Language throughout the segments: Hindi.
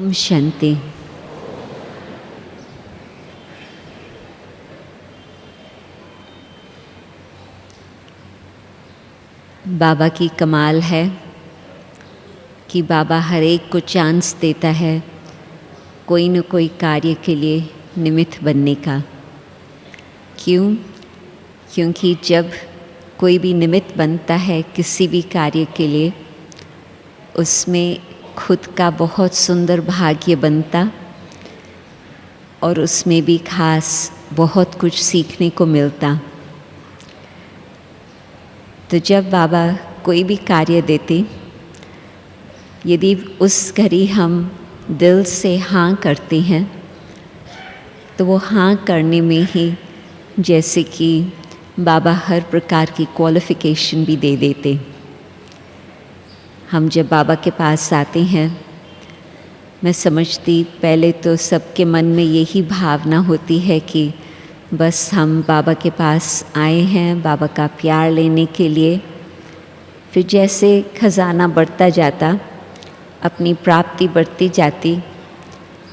ओम शांति। बाबा की कमाल है कि बाबा हर एक को चांस देता है कोई न कोई कार्य के लिए निमित्त बनने का। क्यों? क्योंकि जब कोई भी निमित्त बनता है किसी भी कार्य के लिए, उसमें खुद का बहुत सुंदर भाग्य बनता और उसमें भी खास बहुत कुछ सीखने को मिलता। तो जब बाबा कोई भी कार्य देते, यदि उस घड़ी हम दिल से हाँ करते हैं तो वो हाँ करने में ही जैसे कि बाबा हर प्रकार की क्वालिफ़िकेशन भी दे देते। हम जब बाबा के पास आते हैं, मैं समझती पहले तो सबके मन में यही भावना होती है कि बस हम बाबा के पास आए हैं बाबा का प्यार लेने के लिए। फिर जैसे खजाना बढ़ता जाता, अपनी प्राप्ति बढ़ती जाती,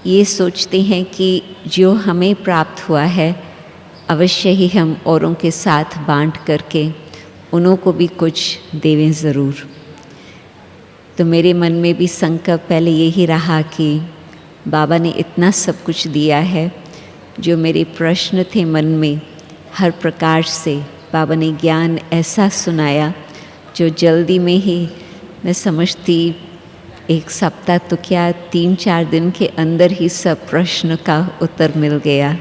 ये सोचते हैं कि जो हमें प्राप्त हुआ है अवश्य ही हम औरों के साथ बांट करके उन्हों को भी कुछ देवें ज़रूर। तो मेरे मन में भी संकल्प पहले यही रहा कि बाबा ने इतना सब कुछ दिया है, जो मेरे प्रश्न थे मन में हर प्रकार से बाबा ने ज्ञान ऐसा सुनाया जो जल्दी में ही मैं समझती एक सप्ताह तो क्या 3-4 दिन के अंदर ही सब प्रश्न का उत्तर मिल गया।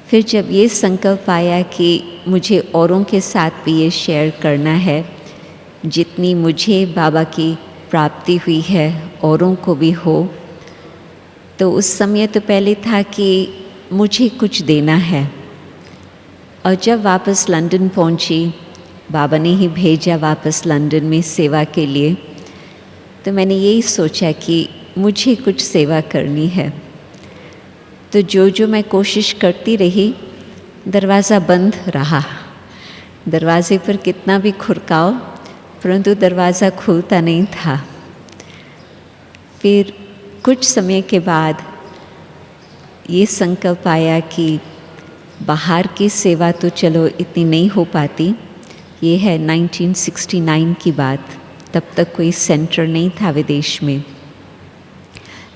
फिर जब ये संकल्प आया कि मुझे औरों के साथ भी ये शेयर करना है, जितनी मुझे बाबा की प्राप्ति हुई है औरों को भी हो, तो उस समय तो पहले था कि मुझे कुछ देना है। और जब वापस लंदन पहुंची, बाबा ने ही भेजा वापस लंदन में सेवा के लिए, तो मैंने यही सोचा कि मुझे कुछ सेवा करनी है। तो जो मैं कोशिश करती रही, दरवाज़ा बंद रहा। दरवाजे पर कितना भी खुरकाओ, परंतु दरवाज़ा खुलता नहीं था। फिर कुछ समय के बाद ये संकल्प आया कि बाहर की सेवा तो चलो इतनी नहीं हो पाती। ये है 1969 की बात, तब तक कोई सेंटर नहीं था विदेश में।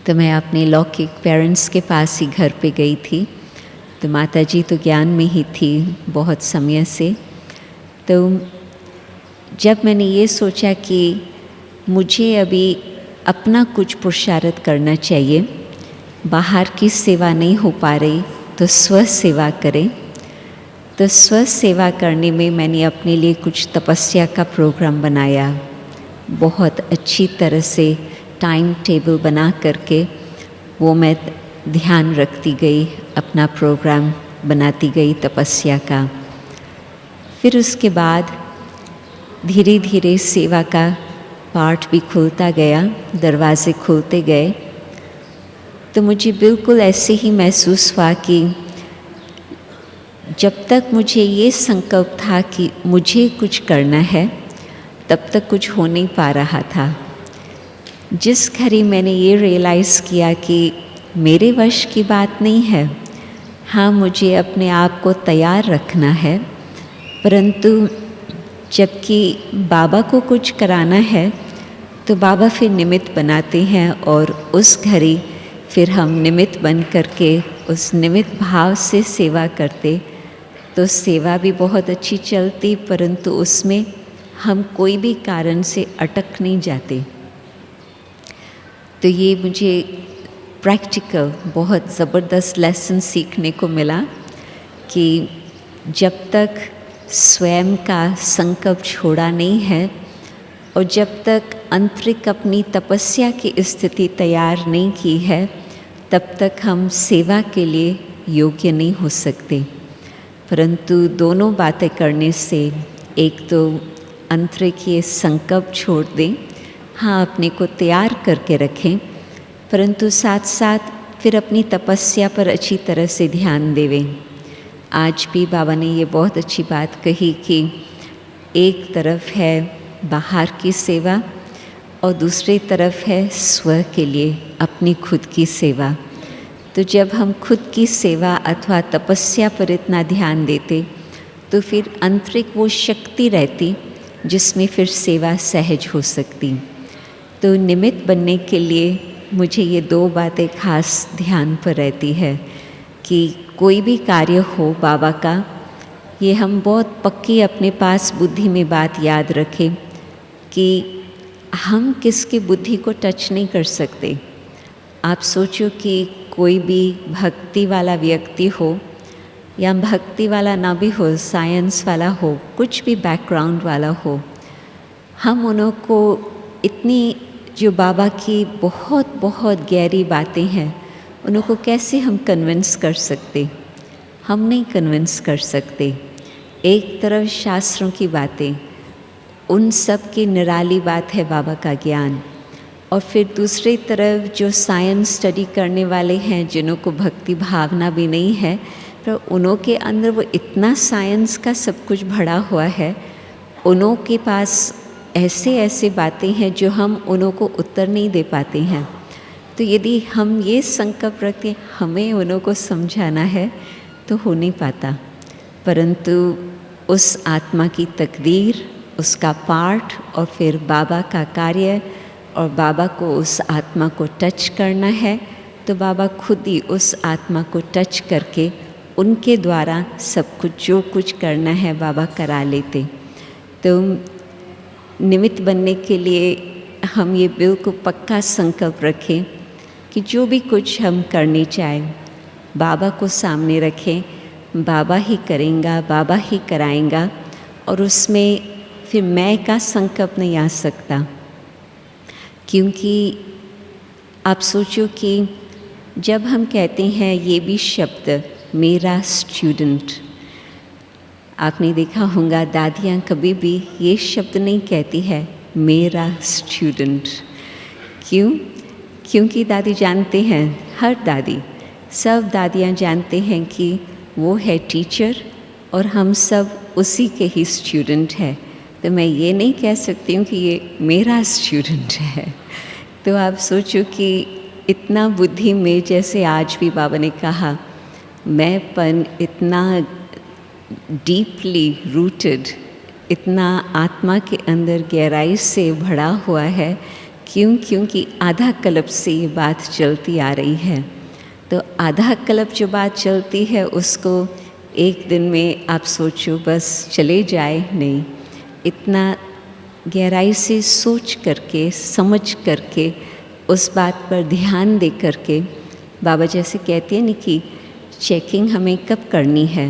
तो मैं अपने लौकिक पेरेंट्स के पास ही घर पे गई थी। तो माता जी तो ज्ञान में ही थी बहुत समय से। तो जब मैंने ये सोचा कि मुझे अभी अपना कुछ पुरुषार्थ करना चाहिए, बाहर की सेवा नहीं हो पा रही तो स्व सेवा करें। तो स्व सेवा करने में मैंने अपने लिए कुछ तपस्या का प्रोग्राम बनाया। बहुत अच्छी तरह से टाइम टेबल बना करके वो मैं ध्यान रखती गई, अपना प्रोग्राम बनाती गई तपस्या का। फिर उसके बाद धीरे धीरे सेवा का पार्ट भी खुलता गया, दरवाजे खुलते गए। तो मुझे बिल्कुल ऐसे ही महसूस हुआ कि जब तक मुझे ये संकल्प था कि मुझे कुछ करना है, तब तक कुछ हो नहीं पा रहा था। जिस घड़ी मैंने ये रियलाइज़ किया कि मेरे वश की बात नहीं है, हाँ मुझे अपने आप को तैयार रखना है, परंतु जबकि बाबा को कुछ कराना है तो बाबा फिर निमित्त बनाते हैं और उस घड़ी फिर हम निमित्त बन करके उस निमित्त भाव से सेवा करते, तो सेवा भी बहुत अच्छी चलती, परंतु उसमें हम कोई भी कारण से अटक नहीं जाते। तो ये मुझे प्रैक्टिकल बहुत ज़बरदस्त लेसन सीखने को मिला कि जब तक स्वयं का संकल्प छोड़ा नहीं है और जब तक आंतरिक अपनी तपस्या की स्थिति तैयार नहीं की है, तब तक हम सेवा के लिए योग्य नहीं हो सकते। परंतु दोनों बातें करने से, एक तो आंतरिक ये संकल्प छोड़ दें, हाँ अपने को तैयार करके रखें, परंतु साथ साथ फिर अपनी तपस्या पर अच्छी तरह से ध्यान देवें। आज भी बाबा ने ये बहुत अच्छी बात कही कि एक तरफ है बाहर की सेवा और दूसरी तरफ है स्व के लिए अपनी खुद की सेवा। तो जब हम खुद की सेवा अथवा तपस्या पर इतना ध्यान देते तो फिर आंतरिक वो शक्ति रहती जिसमें फिर सेवा सहज हो सकती। तो निमित्त बनने के लिए मुझे ये 2 बातें खास ध्यान पर रहती है कि कोई भी कार्य हो बाबा का, ये हम बहुत पक्की अपने पास बुद्धि में बात याद रखें कि हम किसकी बुद्धि को टच नहीं कर सकते। आप सोचो कि कोई भी भक्ति वाला व्यक्ति हो या भक्ति वाला ना भी हो, साइंस वाला हो, कुछ भी बैकग्राउंड वाला हो, हम उन्हों को इतनी जो बाबा की बहुत बहुत गहरी बातें हैं उन्हों को कैसे हम कन्विंस कर सकते? हम नहीं कन्विंस कर सकते। एक तरफ शास्त्रों की बातें, उन सब की निराली बात है बाबा का ज्ञान, और फिर दूसरी तरफ जो साइंस स्टडी करने वाले हैं जिन्हों को भक्ति भावना भी नहीं है, पर उन्हों के अंदर वो इतना साइंस का सब कुछ भरा हुआ है, उन्हों के पास ऐसे ऐसे बातें हैं जो हम उन्हों को उत्तर नहीं दे पाते हैं। तो यदि हम ये संकल्प रखते हमें उन्हों को समझाना है तो हो नहीं पाता, परंतु उस आत्मा की तकदीर, उसका पाठ और फिर बाबा का कार्य और बाबा को उस आत्मा को टच करना है, तो बाबा खुद ही उस आत्मा को टच करके उनके द्वारा सब कुछ जो कुछ करना है बाबा करा लेते। तो निमित्त बनने के लिए हम ये बिल्कुल पक्का संकल्प रखें कि जो भी कुछ हम करनी चाहें बाबा को सामने रखें, बाबा ही करेंगे, बाबा ही कराएंगा, और उसमें फिर मैं का संकल्प नहीं आ सकता। क्योंकि आप सोचो कि जब हम कहते हैं ये भी शब्द मेरा स्टूडेंट, आपने देखा होगा दादियाँ कभी भी ये शब्द नहीं कहती है मेरा स्टूडेंट। क्यों? क्योंकि दादी जानते हैं, हर दादी, सब दादियाँ जानते हैं कि वो है टीचर और हम सब उसी के ही स्टूडेंट हैं। तो मैं ये नहीं कह सकती हूँ कि ये मेरा स्टूडेंट है। तो आप सोचो कि इतना बुद्धि में, जैसे आज भी बाबा ने कहा, मैंपन इतना डीपली रूटेड, इतना आत्मा के अंदर गहराई से भरा हुआ है। क्यों? क्योंकि आधा कल्प से ये बात चलती आ रही है। तो आधा कल्प जो बात चलती है उसको एक दिन में आप सोचो बस चले जाए, नहीं, इतना गहराई से सोच करके, समझ करके, उस बात पर ध्यान दे करके, बाबा जैसे कहते हैं ना कि चेकिंग हमें कब करनी है?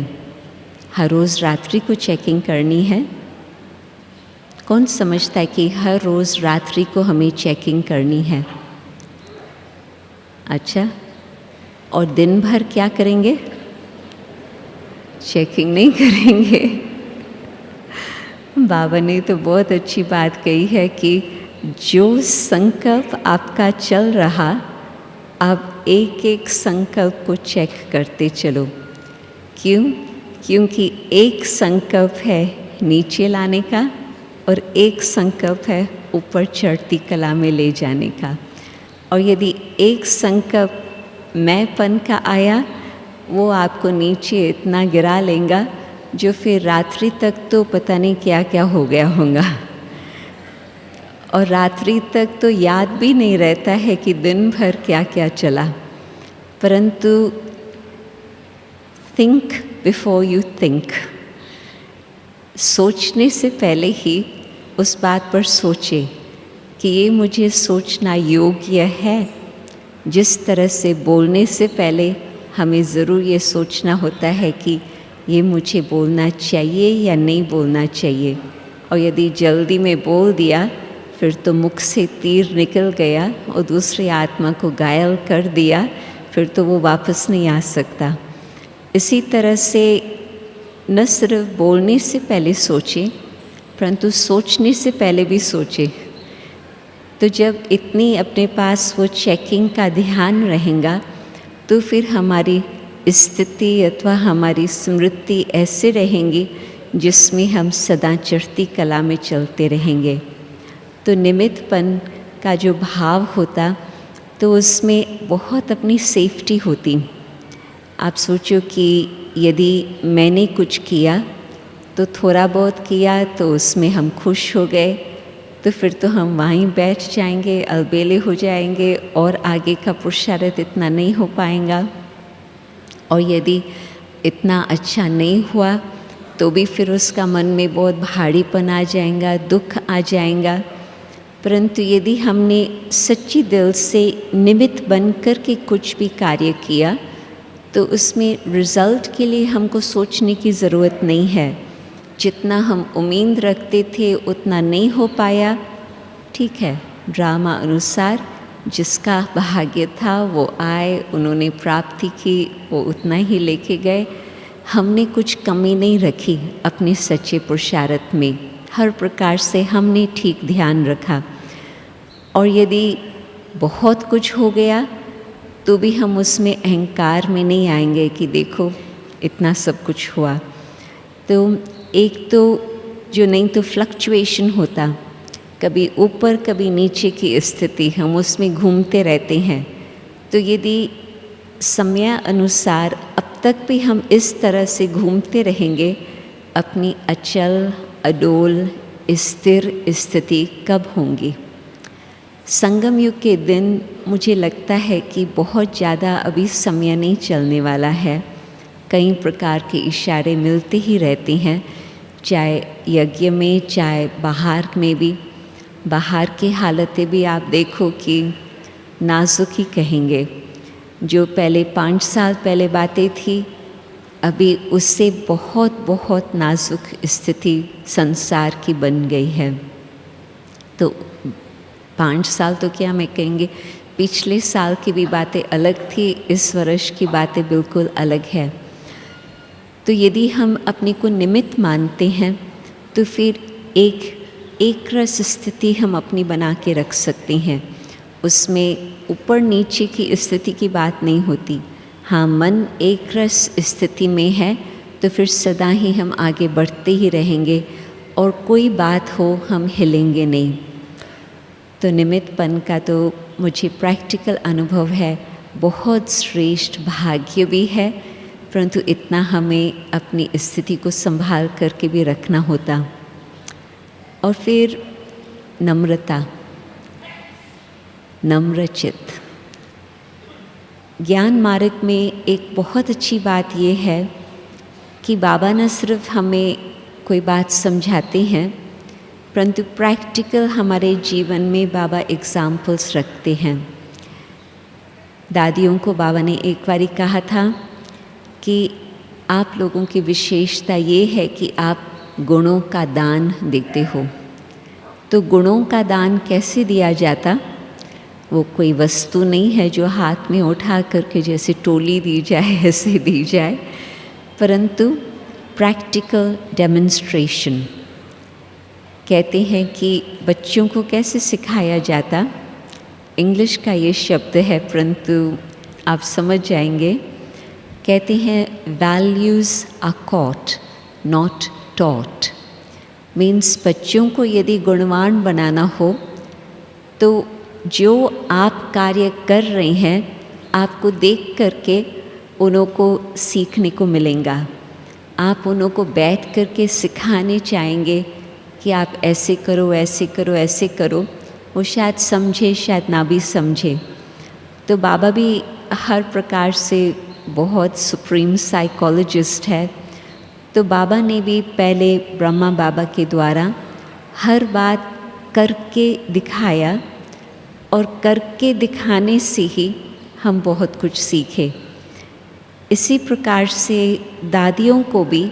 हर रोज़ रात्रि को चेकिंग करनी है। कौन समझता है कि हर रोज़ रात्रि को हमें चेकिंग करनी है? अच्छा, और दिन भर क्या करेंगे? चेकिंग नहीं करेंगे। बाबा ने तो बहुत अच्छी बात कही है कि जो संकल्प आपका चल रहा, आप एक एक संकल्प को चेक करते चलो। क्यों? क्योंकि एक संकल्प है नीचे लाने का और एक संकल्प है ऊपर चढ़ती कला में ले जाने का। और यदि एक संकल्प मैंपन का आया, वो आपको नीचे इतना गिरा लेगा जो फिर रात्रि तक तो पता नहीं क्या क्या हो गया होगा, और रात्रि तक तो याद भी नहीं रहता है कि दिन भर क्या क्या चला। परंतु थिंक बिफोर यू थिंक, सोचने से पहले ही उस बात पर सोचे कि ये मुझे सोचना योग्य है। जिस तरह से बोलने से पहले हमें ज़रूर ये सोचना होता है कि ये मुझे बोलना चाहिए या नहीं बोलना चाहिए, और यदि जल्दी में बोल दिया फिर तो मुख से तीर निकल गया और दूसरी आत्मा को घायल कर दिया, फिर तो वो वापस नहीं आ सकता। इसी तरह से न सिर्फ बोलने से पहले सोचें, परंतु सोचने से पहले भी सोचें। तो जब इतनी अपने पास वो चेकिंग का ध्यान रहेगा तो फिर हमारी स्थिति अथवा हमारी स्मृति ऐसे रहेंगी जिसमें हम सदा चढ़ती कला में चलते रहेंगे। तो निमित्तपन का जो भाव होता तो उसमें बहुत अपनी सेफ्टी होती। आप सोचो कि यदि मैंने कुछ किया तो थोड़ा बहुत किया तो उसमें हम खुश हो गए, तो फिर तो हम वहीं बैठ जाएंगे, अलबेले हो जाएंगे और आगे का पुरुषार्थ इतना नहीं हो पाएगा। और यदि इतना अच्छा नहीं हुआ तो भी फिर उसका मन में बहुत भारीपन आ जाएगा, दुख आ जाएगा। परंतु यदि हमने सच्ची दिल से निमित्त बनकर के कुछ भी कार्य किया तो उसमें रिज़ल्ट के लिए हमको सोचने की ज़रूरत नहीं है। जितना हम उम्मीद रखते थे उतना नहीं हो पाया, ठीक है, ड्रामा अनुसार जिसका भाग्य था वो आए, उन्होंने प्राप्ति की, वो उतना ही लेके गए। हमने कुछ कमी नहीं रखी अपने सच्चे पुरुषार्थ में, हर प्रकार से हमने ठीक ध्यान रखा। और यदि बहुत कुछ हो गया तो भी हम उसमें अहंकार में नहीं आएंगे कि देखो इतना सब कुछ हुआ। तो एक तो जो नहीं तो फ्लक्चुएशन होता, कभी ऊपर कभी नीचे की स्थिति, हम उसमें घूमते रहते हैं। तो यदि समय अनुसार अब तक भी हम इस तरह से घूमते रहेंगे, अपनी अचल अडोल स्थिर स्थिति कब होंगी? संगम युग के दिन मुझे लगता है कि बहुत ज़्यादा अभी समय नहीं चलने वाला है। कई प्रकार के इशारे मिलते ही रहते हैं, चाहे यज्ञ में चाहे बाहर में भी। बाहर की हालतें भी आप देखो कि नाजुक ही कहेंगे। जो पहले 5 साल पहले बातें थी, अभी उससे बहुत बहुत नाजुक स्थिति संसार की बन गई है। तो 5 साल तो क्या मैं कहेंगे, पिछले साल की भी बातें अलग थी, इस वर्ष की बातें बिल्कुल अलग है। तो यदि हम अपने को निमित्त मानते हैं तो फिर एक रस स्थिति हम अपनी बना के रख सकते हैं। उसमें ऊपर नीचे की स्थिति की बात नहीं होती। हाँ, मन एक रस स्थिति में है तो फिर सदा ही हम आगे बढ़ते ही रहेंगे और कोई बात हो हम हिलेंगे नहीं। तो निमित्तपन का तो मुझे प्रैक्टिकल अनुभव है, बहुत श्रेष्ठ भाग्य भी है, परंतु इतना हमें अपनी स्थिति को संभाल करके भी रखना होता। और फिर नम्रता, नम्रचित्त। ज्ञान मार्ग में एक बहुत अच्छी बात ये है कि बाबा न सिर्फ हमें कोई बात समझाते हैं, परंतु प्रैक्टिकल हमारे जीवन में बाबा एग्जाम्पल्स रखते हैं। दादियों को बाबा ने एक बारी कहा था कि आप लोगों की विशेषता ये है कि आप गुणों का दान देते हो। तो गुणों का दान कैसे दिया जाता? वो कोई वस्तु नहीं है जो हाथ में उठा करके जैसे टोली दी जाए ऐसे दी जाए, परंतु प्रैक्टिकल डेमोन्स्ट्रेशन। कहते हैं कि बच्चों को कैसे सिखाया जाता, इंग्लिश का ये शब्द है परंतु आप समझ जाएंगे। कहते हैं values are caught not taught. Means बच्चों को यदि गुणवान बनाना हो तो जो आप कार्य कर रहे हैं आपको देख करके उन्हों को सीखने को मिलेगा। आप उन्हों को बैठ करके सिखाने चाहेंगे कि आप ऐसे करो ऐसे करो ऐसे करो, वो शायद समझे शायद ना भी समझे। तो बाबा भी हर प्रकार से बहुत सुप्रीम साइकोलॉजिस्ट है। तो बाबा ने भी पहले ब्रह्मा बाबा के द्वारा हर बात करके दिखाया और करके दिखाने से ही हम बहुत कुछ सीखे। इसी प्रकार से दादियों को भी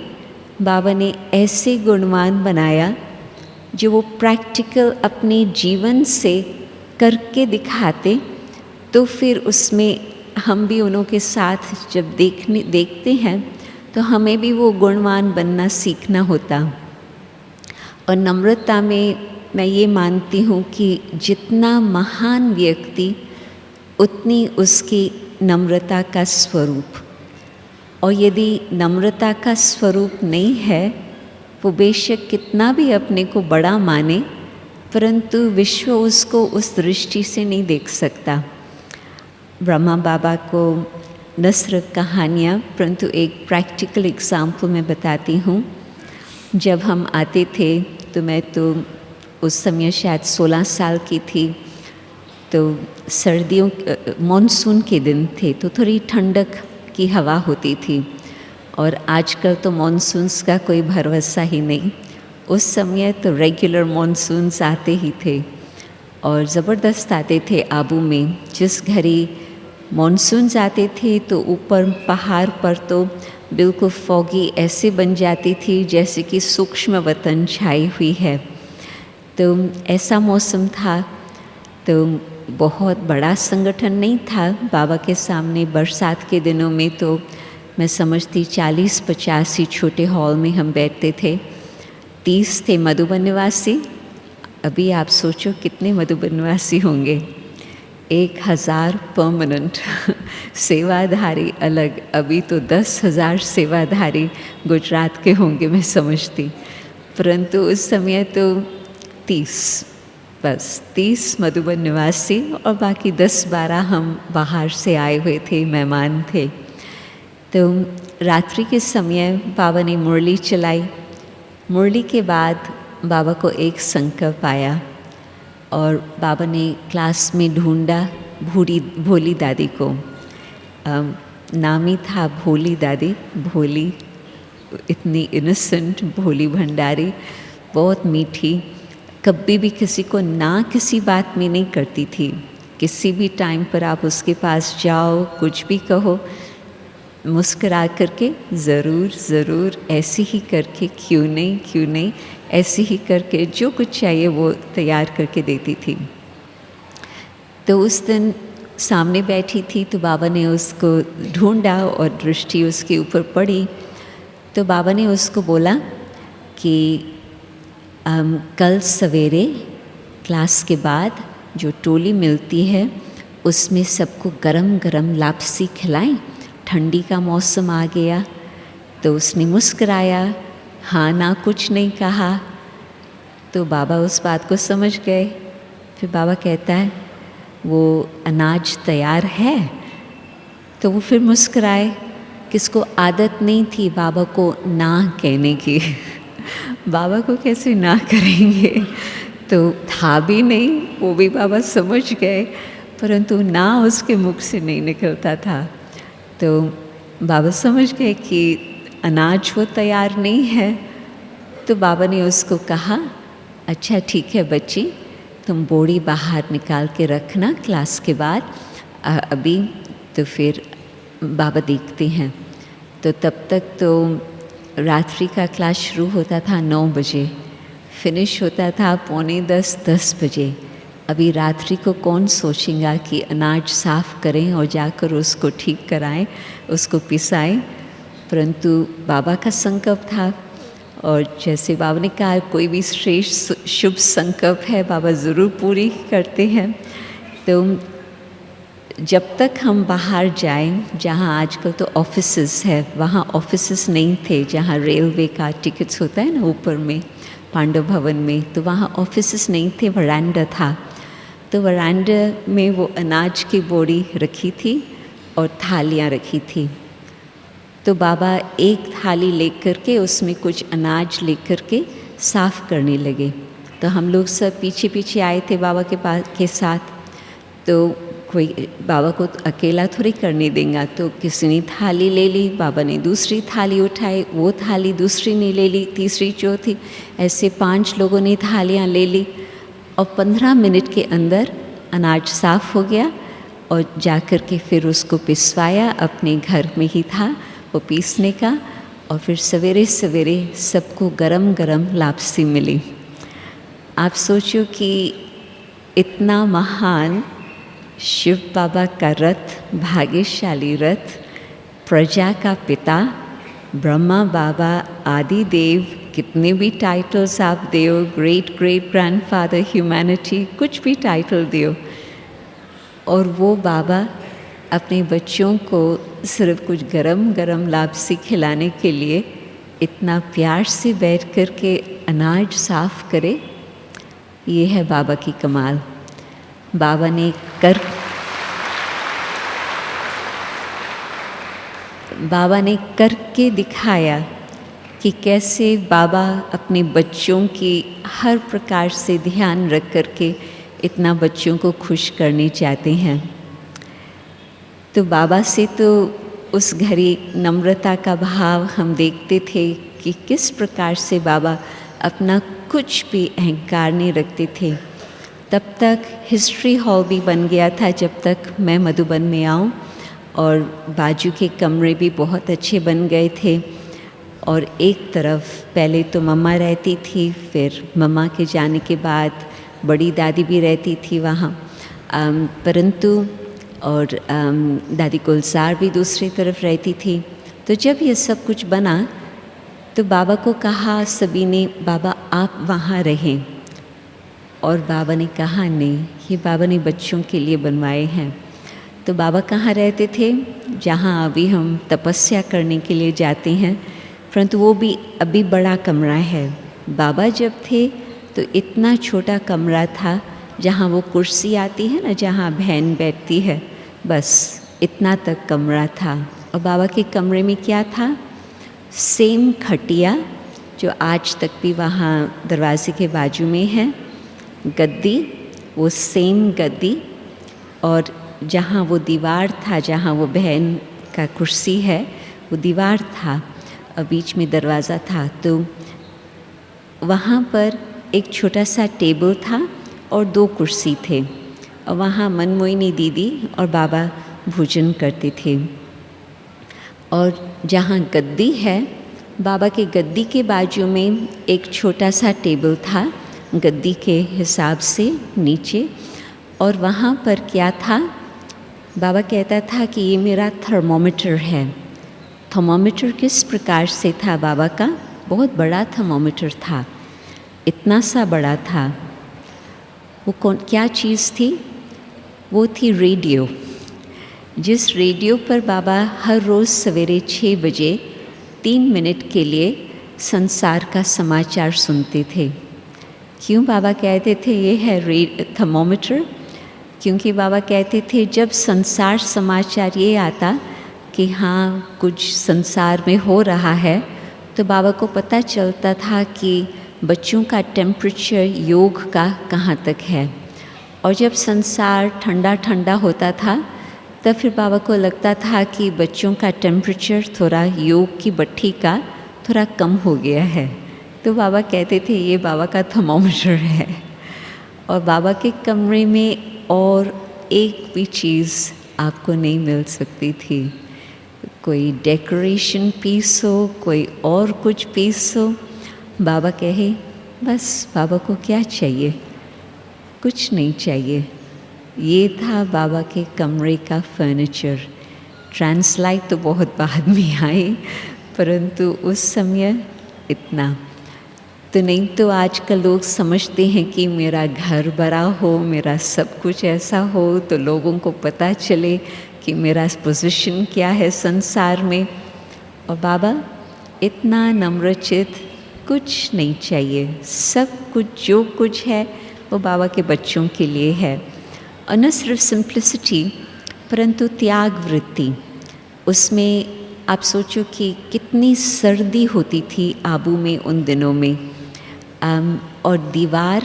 बाबा ने ऐसे गुणवान बनाया जो वो प्रैक्टिकल अपने जीवन से करके दिखाते, तो फिर उसमें हम भी उन्हों के साथ जब देखते हैं तो हमें भी वो गुणवान बनना सीखना होता। और नम्रता में मैं ये मानती हूँ कि जितना महान व्यक्ति उतनी उसकी नम्रता का स्वरूप। और यदि नम्रता का स्वरूप नहीं है, वो बेशक कितना भी अपने को बड़ा माने, परंतु विश्व उसको उस दृष्टि से नहीं देख सकता। ब्रह्मा बाबा को न सिर्फ कहानियाँ परंतु एक प्रैक्टिकल एग्जाम्पल मैं बताती हूँ। जब हम आते थे तो मैं तो उस समय शायद 16 साल की थी, तो सर्दियों मॉनसून के दिन थे तो थोड़ी ठंडक की हवा होती थी, और आजकल तो मॉनसून्स का कोई भरोसा ही नहीं। उस समय तो रेगुलर मॉनसून्स आते ही थे और ज़बरदस्त आते थे आबू में। जिस घड़ी मॉनसून्स आते थे तो ऊपर पहाड़ पर तो बिल्कुल फॉगी ऐसे बन जाती थी जैसे कि सूक्ष्म वतन छाई हुई है। तो ऐसा मौसम था। तो बहुत बड़ा संगठन नहीं था बाबा के सामने। बरसात के दिनों में तो मैं समझती 40-50 ही छोटे हॉल में हम बैठते थे। 30 थे मधुबन निवासी। अभी आप सोचो कितने मधुबन निवासी होंगे। 1000 परमानेंट सेवाधारी अलग। अभी तो 10,000 सेवाधारी गुजरात के होंगे मैं समझती। परंतु उस समय तो 30 मधुबन निवासी और बाकी 10-12 हम बाहर से आए हुए थे, मेहमान थे। तो रात्रि के समय बाबा ने मुरली चलाई। मुरली के बाद बाबा को एक संकल्प आया और बाबा ने क्लास में ढूंढा भोली दादी को। नाम ही था भोली दादी। भोली, इतनी इनोसेंट भोली भंडारी, बहुत मीठी, कभी भी किसी को ना किसी बात में नहीं करती थी। किसी भी टाइम पर आप उसके पास जाओ, कुछ भी कहो, मुस्करा करके ज़रूर ज़रूर, ऐसे ही करके, क्यों नहीं ऐसे ही करके जो कुछ चाहिए वो तैयार करके देती थी। तो उस दिन सामने बैठी थी तो बाबा ने उसको ढूंढा और दृष्टि उसके ऊपर पड़ी। तो बाबा ने उसको बोला कि कल सवेरे क्लास के बाद जो टोली मिलती है उसमें सबको गरम गरम लापसी खिलाएं। ठंडी का मौसम आ गया। तो उसने मुस्कराया, हाँ ना कुछ नहीं कहा। तो बाबा उस बात को समझ गए। फिर बाबा कहता है वो अनाज तैयार है। तो वो फिर मुस्कराए। किसको आदत नहीं थी बाबा को ना कहने की। बाबा को कैसे ना करेंगे। तो था भी नहीं, वो भी बाबा समझ गए, परंतु ना उसके मुख से नहीं निकलता था। तो बाबा समझ गए कि अनाज वो तैयार नहीं है। तो बाबा ने उसको कहा, अच्छा ठीक है बच्ची, तुम बोरी बाहर निकाल के रखना क्लास के बाद अभी, तो फिर बाबा देखते हैं। तो तब तक तो रात्रि का क्लास शुरू होता था 9 बजे, फिनिश होता था 9:45-10 बजे। अभी रात्रि को कौन सोचेगा कि अनाज साफ़ करें और जाकर उसको ठीक कराएं, उसको पिसाएं। परंतु बाबा का संकल्प था, और जैसे बाबा ने कहा कोई भी श्रेष्ठ शुभ संकल्प है बाबा ज़रूर पूरी करते हैं। तो जब तक हम बाहर जाएं, जहाँ आजकल तो ऑफिसेस है, वहाँ ऑफिसेस नहीं थे। जहाँ रेलवे का टिकट्स होता है ना ऊपर में पांडव भवन में, तो वहाँ ऑफिसेस नहीं थे, वरांडा था। तो वरांडा में वो अनाज की बोरी रखी थी और थालियाँ रखी थी। तो बाबा एक थाली लेकर के उसमें कुछ अनाज लेकर के साफ़ करने लगे। तो हम लोग सब पीछे पीछे आए थे बाबा के पास के साथ। तो कोई बाबा को अकेला थोड़ी करने देगा, तो किसी ने थाली ले ली, बाबा ने दूसरी थाली उठाई, वो थाली दूसरी ने ले ली, तीसरी चौथी, ऐसे 5 लोगों ने थालियाँ ले ली। और 15 मिनट के अंदर अनाज साफ़ हो गया और जाकर के फिर उसको पिसवाया। अपने घर में ही था वो पीसने का। और फिर सवेरे सवेरे सबको गरम गरम लापसी मिली। आप सोचो कि इतना महान शिव बाबा का रथ, भाग्यशाली रथ, प्रजा का पिता ब्रह्मा बाबा आदि देव, कितने भी टाइटल्स आप दो, ग्रेट ग्रेट ग्रैंडफादर ह्यूमैनिटी, कुछ भी टाइटल दो, और वो बाबा अपने बच्चों को सिर्फ कुछ गरम गरम लापसी खिलाने के लिए इतना प्यार से बैठ कर के अनाज साफ़ करे। ये है बाबा की कमाल। बाबा ने करके दिखाया कि कैसे बाबा अपने बच्चों की हर प्रकार से ध्यान रख कर के इतना बच्चों को खुश करने चाहते हैं। तो बाबा से तो उस घड़ी नम्रता का भाव हम देखते थे कि किस प्रकार से बाबा अपना कुछ भी अहंकार नहीं रखते थे। तब तक हिस्ट्री हॉल भी बन गया था जब तक मैं मधुबन में आऊँ, और बाजू के कमरे भी बहुत अच्छे बन गए थे। और एक तरफ पहले तो मम्मा रहती थी, फिर मम्मा के जाने के बाद बड़ी दादी भी रहती थी वहाँ, परंतु और दादी गुलजार भी दूसरी तरफ रहती थी। तो जब ये सब कुछ बना तो बाबा को कहा सभी ने, बाबा आप वहाँ रहें, और बाबा ने कहा नहीं, ये बाबा ने बच्चों के लिए बनवाए हैं। तो बाबा कहाँ रहते थे? जहाँ अभी हम तपस्या करने के लिए जाते हैं, परंतु वो भी अभी बड़ा कमरा है। बाबा जब थे तो इतना छोटा कमरा था, जहाँ वो कुर्सी आती है ना, जहाँ बहन बैठती है, बस इतना तक कमरा था। और बाबा के कमरे में क्या था? सेम खटिया जो आज तक भी वहाँ दरवाजे के बाजू में है, गद्दी, वो सेम गद्दी, और जहाँ वो दीवार था, जहाँ वो बहन का कुर्सी है, वो दीवार था और बीच में दरवाज़ा था। तो वहाँ पर एक छोटा सा टेबल था और 2 कुर्सी थे, और वहाँ मनमोहिनी दीदी और बाबा भोजन करते थे। और जहाँ गद्दी है, बाबा के गद्दी के बाजू में एक छोटा सा टेबल था, गद्दी के हिसाब से नीचे। और वहाँ पर क्या था? बाबा कहता था कि ये मेरा थर्मोमीटर है। थर्मोमीटर किस प्रकार से था बाबा का? बहुत बड़ा थर्मोमीटर था, इतना सा बड़ा था। वो क्या चीज़ थी? वो थी रेडियो। जिस रेडियो पर बाबा हर रोज़ सवेरे 6 बजे 3 मिनट के लिए संसार का समाचार सुनते थे। क्यों बाबा कहते थे ये है थर्मोमीटर? क्योंकि बाबा कहते थे जब संसार समाचार ये आता कि हाँ कुछ संसार में हो रहा है, तो बाबा को पता चलता था कि बच्चों का टेम्परेचर योग का कहाँ तक है। और जब संसार ठंडा ठंडा होता था, तब फिर बाबा को लगता था कि बच्चों का टेम्परेचर थोड़ा योग की भट्ठी का थोड़ा कम हो गया है। तो बाबा कहते थे ये बाबा का थर्मोमीटर है। और बाबा के कमरे में और एक भी चीज़ आपको नहीं मिल सकती थी। कोई डेकोरेशन पीस हो, कोई और कुछ पीस हो, बाबा कहे बस बाबा को क्या चाहिए? कुछ नहीं चाहिए। ये था बाबा के कमरे का फर्नीचर। ट्रांसलाइट तो बहुत बाद में आई, परंतु उस समय इतना तो नहीं। तो आजकल लोग समझते हैं कि मेरा घर बड़ा हो, मेरा सब कुछ ऐसा हो, तो लोगों को पता चले कि मेरा पोजीशन क्या है संसार में। और बाबा इतना नम्रचित, कुछ नहीं चाहिए, सब कुछ जो कुछ है वो बाबा के बच्चों के लिए है। और न सिर्फ सिंप्लिसिटी, परंतु त्याग वृत्ति। उसमें आप सोचो कि कितनी सर्दी होती थी आबू में उन दिनों में। और दीवार,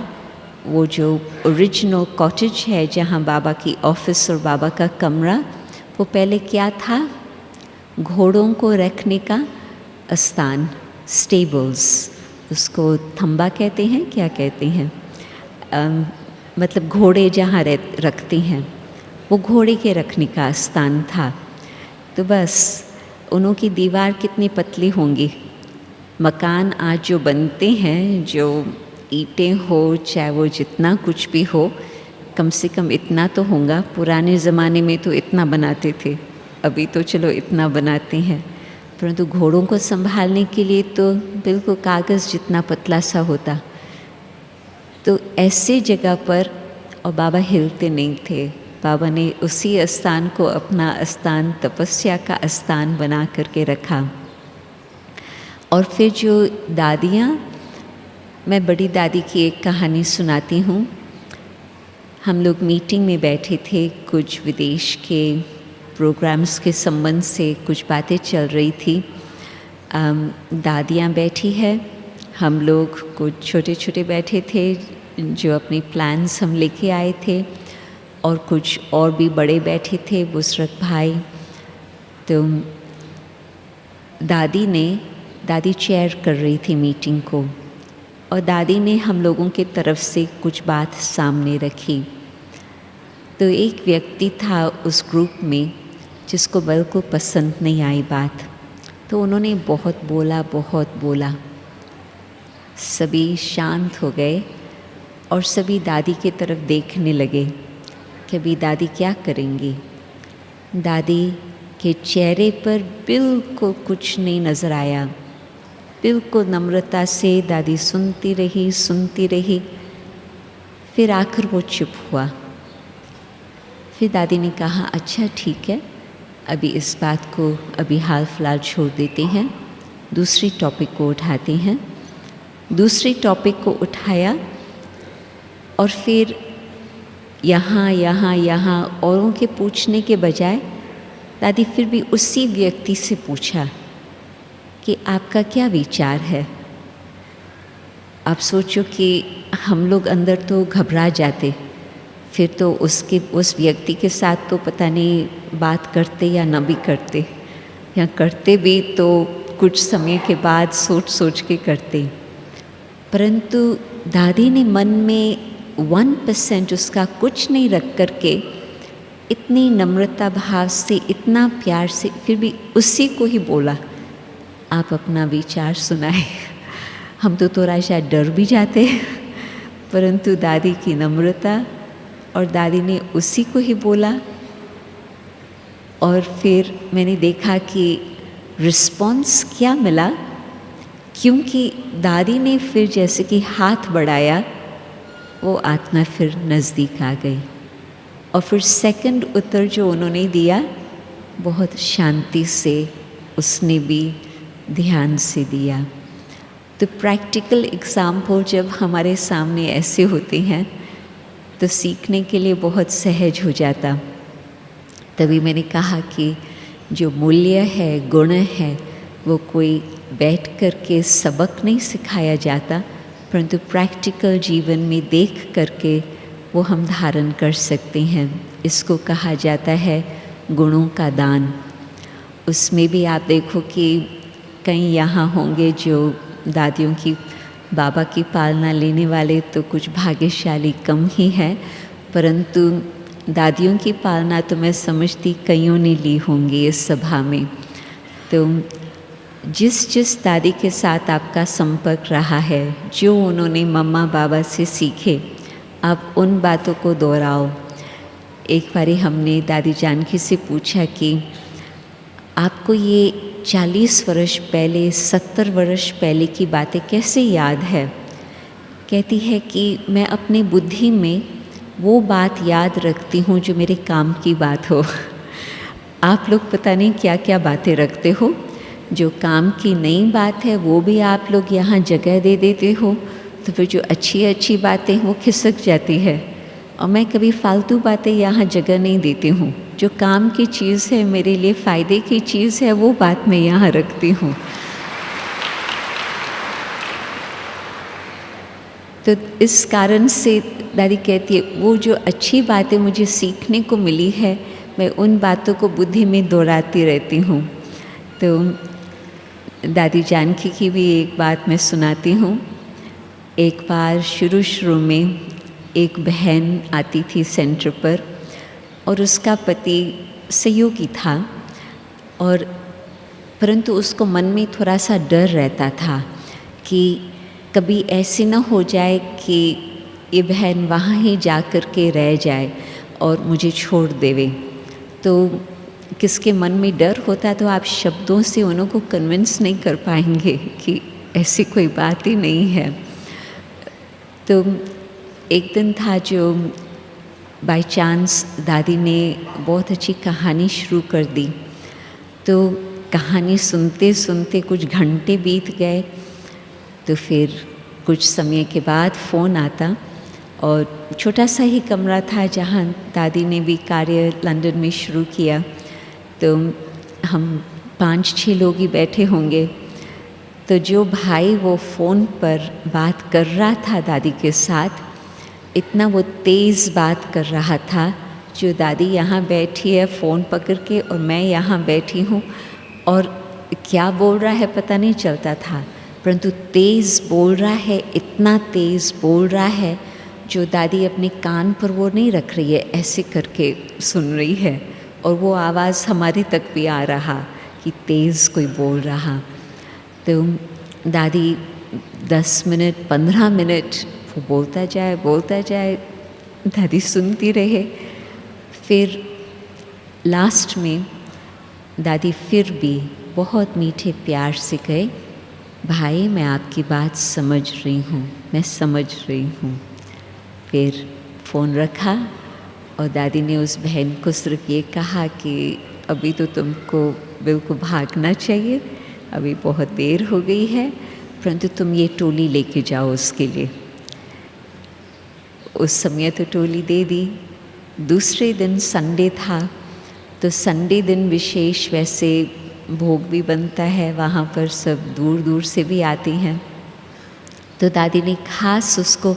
वो जो ओरिजिनल कॉटेज है जहाँ बाबा की ऑफिस और बाबा का कमरा, वो पहले क्या था? घोड़ों को रखने का स्थान, स्टेबल्स। उसको थंबा कहते हैं, क्या कहते हैं, मतलब घोड़े जहाँ रखते हैं, वो घोड़े के रखने का स्थान था। तो बस उन्हों की दीवार कितनी पतली होंगी। मकान आज जो बनते हैं, जो ईंटें हो, चाहे वो जितना कुछ भी हो, कम से कम इतना तो होगा। पुराने ज़माने में तो इतना बनाते थे, अभी तो चलो इतना बनाते हैं, परंतु घोड़ों को संभालने के लिए तो बिल्कुल कागज़ जितना पतला सा होता। तो ऐसे जगह पर, और बाबा हिलते नहीं थे। बाबा ने उसी स्थान को अपना स्थान, तपस्या का स्थान बना करके रखा। और फिर जो दादियाँ मैं बड़ी दादी की एक कहानी सुनाती हूँ। हम लोग मीटिंग में बैठे थे, कुछ विदेश के प्रोग्राम्स के संबंध से कुछ बातें चल रही थी। दादियाँ बैठी है, हम लोग कुछ छोटे छोटे बैठे थे जो अपने प्लान्स हम लेके आए थे, और कुछ और भी बड़े बैठे थे, बुसरत भाई। तो दादी चेयर कर रही थी मीटिंग को, और दादी ने हम लोगों के तरफ से कुछ बात सामने रखी। तो एक व्यक्ति था उस ग्रुप में जिसको बिल्कुल पसंद नहीं आई बात, तो उन्होंने बहुत बोला। सभी शांत हो गए और सभी दादी की तरफ देखने लगे कि अभी दादी क्या करेंगी। दादी के चेहरे पर बिल्कुल कुछ नहीं नज़र आया। बिल्कुल नम्रता से दादी सुनती रही। फिर आखिर वो चुप हुआ। फिर दादी ने कहा, अच्छा ठीक है, अभी इस बात को अभी हाल फिलहाल छोड़ देते हैं, दूसरी टॉपिक को उठाते हैं। दूसरी टॉपिक को उठाया और फिर यहाँ औरों के पूछने के बजाय दादी फिर भी उसी व्यक्ति से पूछा कि आपका क्या विचार है। आप सोचो कि हम लोग अंदर तो घबरा जाते, फिर तो उस व्यक्ति के साथ तो पता नहीं बात करते या न भी करते, या करते भी तो कुछ समय के बाद सोच के करते। परंतु दादी ने मन में 1% उसका कुछ नहीं रख करके इतनी नम्रता भाव से, इतना प्यार से फिर भी उसी को ही बोला, आप अपना विचार सुनाए। हम तो थोड़ा शायद डर भी जाते, परंतु दादी की नम्रता, और दादी ने उसी को ही बोला। और फिर मैंने देखा कि रिस्पॉन्स क्या मिला, क्योंकि दादी ने फिर जैसे कि हाथ बढ़ाया, वो आत्मा फिर नज़दीक आ गई। और फिर सेकंड उत्तर जो उन्होंने दिया, बहुत शांति से उसने भी ध्यान से दिया। तो प्रैक्टिकल एग्जाम्पल जब हमारे सामने ऐसे होते हैं तो सीखने के लिए बहुत सहज हो जाता। तभी मैंने कहा कि जो मूल्य है, गुण है, वो कोई बैठ कर के सबक नहीं सिखाया जाता, परंतु प्रैक्टिकल जीवन में देख करके वो हम धारण कर सकते हैं। इसको कहा जाता है गुणों का दान। उसमें भी आप देखो कि कई यहाँ होंगे जो दादियों की, बाबा की पालना लेने वाले तो कुछ भाग्यशाली कम ही है, परंतु दादियों की पालना तो मैं समझती कईयों ने ली होंगी इस सभा में। तो जिस दादी के साथ आपका संपर्क रहा है, जो उन्होंने मम्मा बाबा से सीखे, आप उन बातों को दोहराओ। एक बारी हमने दादी जानकी से पूछा कि आपको ये 40 वर्ष पहले, 70 वर्ष पहले की बातें कैसे याद है। कहती है कि मैं अपनी बुद्धि में वो बात याद रखती हूँ जो मेरे काम की बात हो। आप लोग पता नहीं क्या क्या बातें रखते हो, जो काम की नई बात है वो भी आप लोग यहाँ जगह दे देते हो, तो फिर जो अच्छी अच्छी बातें वो खिसक जाती है। और मैं कभी फालतू बातें यहाँ जगह नहीं देती हूँ। जो काम की चीज़ है, मेरे लिए फ़ायदे की चीज़ है, वो बात मैं यहाँ रखती हूँ। तो इस कारण से दादी कहती है वो जो अच्छी बातें मुझे सीखने को मिली है, मैं उन बातों को बुद्धि में दोहराती रहती हूँ। तो दादी जानकी की भी एक बात मैं सुनाती हूँ। एक बार शुरू में एक बहन आती थी सेंटर पर, और उसका पति सहयोगी था, और परंतु उसको मन में थोड़ा सा डर रहता था कि कभी ऐसे न हो जाए कि ये बहन वहाँ ही जा कर के रह जाए और मुझे छोड़ देवे। तो किसके मन में डर होता तो आप शब्दों से उन्हों को कन्विंस नहीं कर पाएंगे कि ऐसी कोई बात ही नहीं है। तो एक दिन था जो बाय चांस दादी ने बहुत अच्छी कहानी शुरू कर दी। तो कहानी सुनते सुनते कुछ घंटे बीत गए। तो फिर कुछ समय के बाद फ़ोन आता और छोटा सा ही कमरा था जहाँ दादी ने भी कार्य लंदन में शुरू किया। तो हम 5-6 लोग ही बैठे होंगे। तो जो भाई वो फ़ोन पर बात कर रहा था दादी के साथ, इतना वो तेज़ बात कर रहा था, जो दादी यहाँ बैठी है फ़ोन पकड़ के और मैं यहाँ बैठी हूँ, और क्या बोल रहा है पता नहीं चलता था, परंतु तेज़ बोल रहा है, इतना तेज़ बोल रहा है जो दादी अपने कान पर वो नहीं रख रही है, ऐसे करके सुन रही है, और वो आवाज़ हमारे तक भी आ रहा कि तेज़ कोई बोल रहा। तो दादी 10 मिनट 15 मिनट वो बोलता जाए, दादी सुनती रहे। फिर लास्ट में दादी फिर भी बहुत मीठे प्यार से कहे, भाई मैं आपकी बात समझ रही हूँ, मैं समझ रही हूँ। फिर फ़ोन रखा और दादी ने उस बहन को सिर्फ ये कहा कि अभी तो तुमको बिल्कुल भागना चाहिए, अभी बहुत देर हो गई है, परंतु तुम ये टोली लेके जाओ उसके लिए। उस समय तो टोली दे दी। दूसरे दिन संडे था, तो संडे दिन विशेष वैसे भोग भी बनता है, वहाँ पर सब दूर दूर से भी आती हैं। तो दादी ने खास उसको